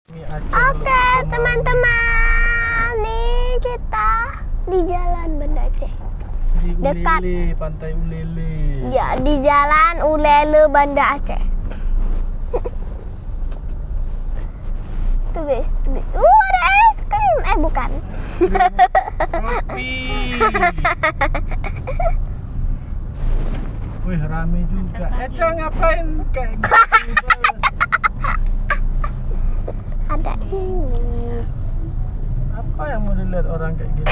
Oke teman-teman, nih kita di Jalan Banda Aceh. Di Dekat. Ulele, Pantai Ulele. Ya, di Jalan Ulele Banda Aceh. Tuh guys, ada es krim. Bukan. Kopi. Wih, rame juga. Eca ngapain kayak gitu? Ada ini. Apa yang mau dilihat orang kayak gitu?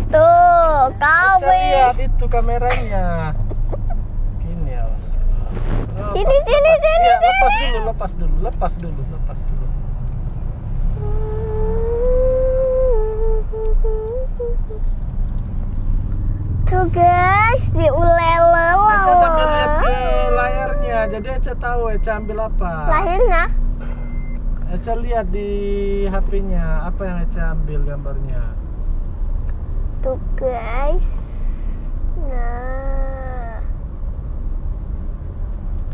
Tuh, kau Eca lihat itu kameranya. Gini ya. Sini. Ya, lepas dulu. Tuh guys, di Ulele Eca sambil lihat loh. ke layarnya, jadi Eca tahu Eca ambil apa. Lahirnya. Eca lihat di HP-nya, apa yang Eca ambil gambarnya. Tuh guys. Nah.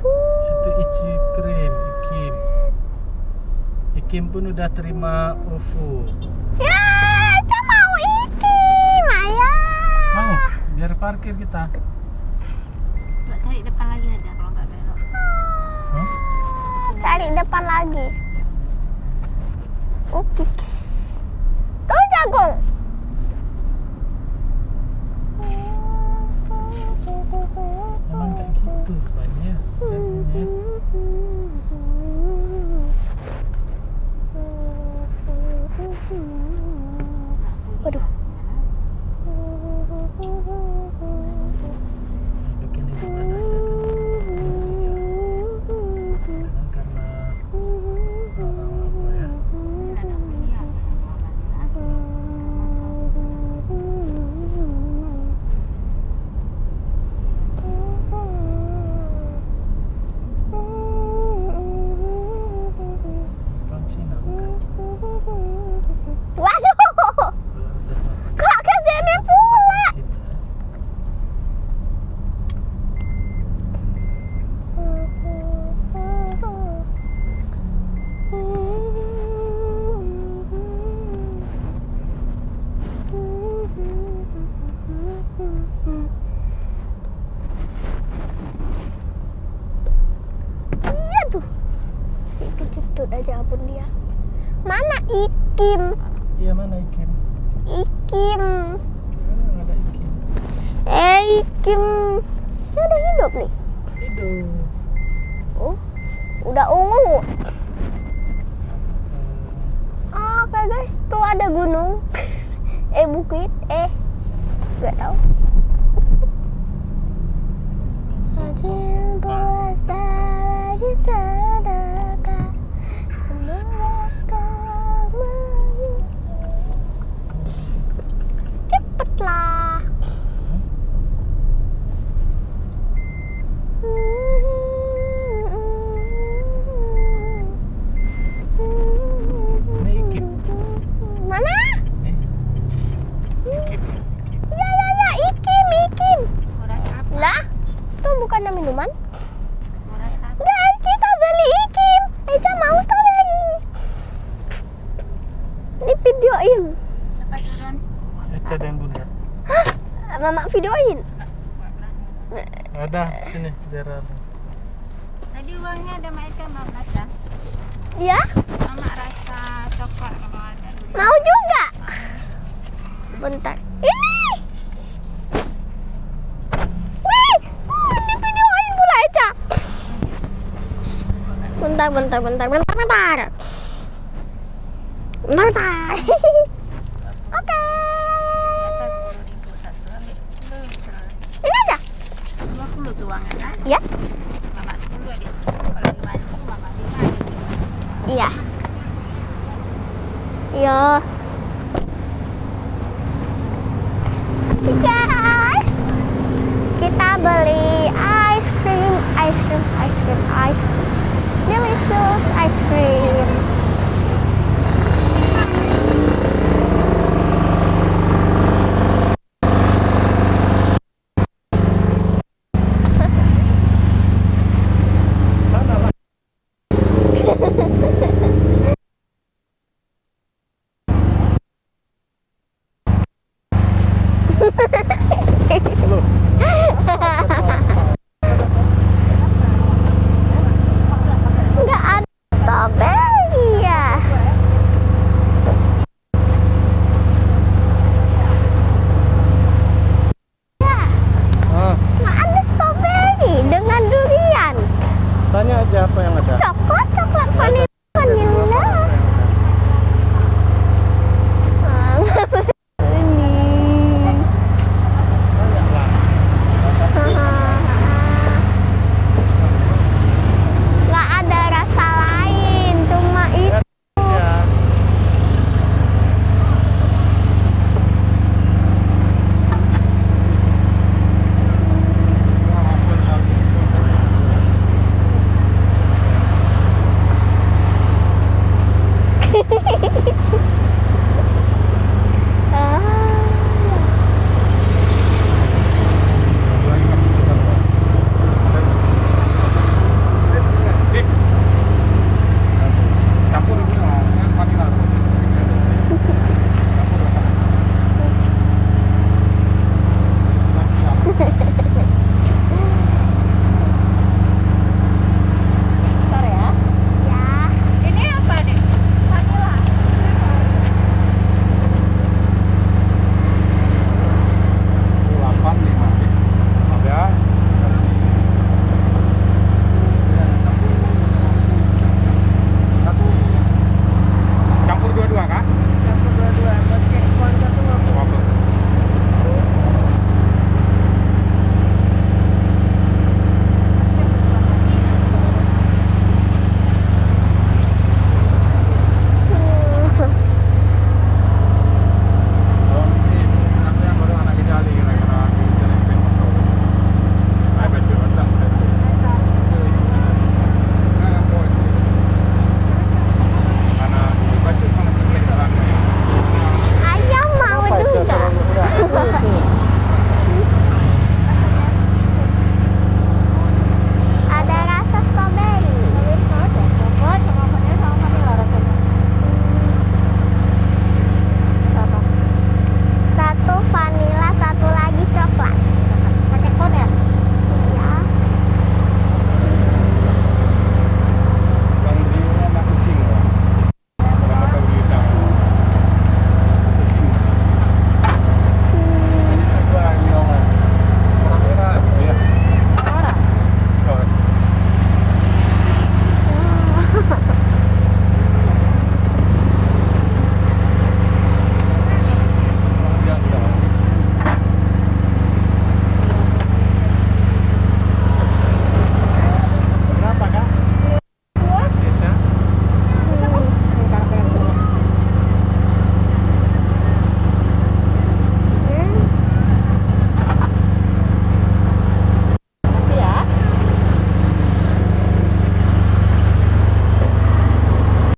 Itu Ikim pun udah terima OVO. Ya, Eca mau ikim, ayah. Mau? Biar parkir kita. Coba cari depan lagi aja kalau nggak belok. Hah? Cari depan lagi. Oke. Kau jagung. Emang kayak gitu banyak jadinya. Waduh. Bikin di mana aja kan masih ya. Kadang karena orang apa ya. Ada kuliah. Orang Cina bukan. Waduh. Kalau udah Kok ke sini pula? Cina. Iya tuh. Si kejutut aja pun dia. Mana Ikim? Iya, mana Ikim? Ikim. Mana ada Ikim? Ikim. Dia udah hidup nih. Hidup. Oh, udah ungu. Eh, Oke guys, tuh ada gunung. Bukit. Gak tahu. Rajin puasa, rajin sedekah, menegakkan amanah. Cepetlah. Ini Ikim. Mana? Nih. Ikim ya. Ikim. Ya, Ikim. Murah apa? Lah, tuh bukannya minuman? Murah apa? Guys, kita beli Ikim. Eca mau strawberry. Ini videoin. Cepat turun. Eca dan Bunda. Mama videoin. Ada sini biar ada. Tadi uangnya ada macam apa rasa? Ya, Mama rasa coklat kalau ada dulu. mau juga. Bentar. Ini. Wih, ini videoin pula Eca. Bentar. Oke. Biasa 10.000 satu ambil 10. Ini aja. 20 tuh uangnya kan? Ya. Mama 10 adik. Kalau 5.000 mama 5. Iya. Iya. Guys, kita beli ice cream. Delicious ice cream. Sana Tanya aja apa yang ada. Coklat,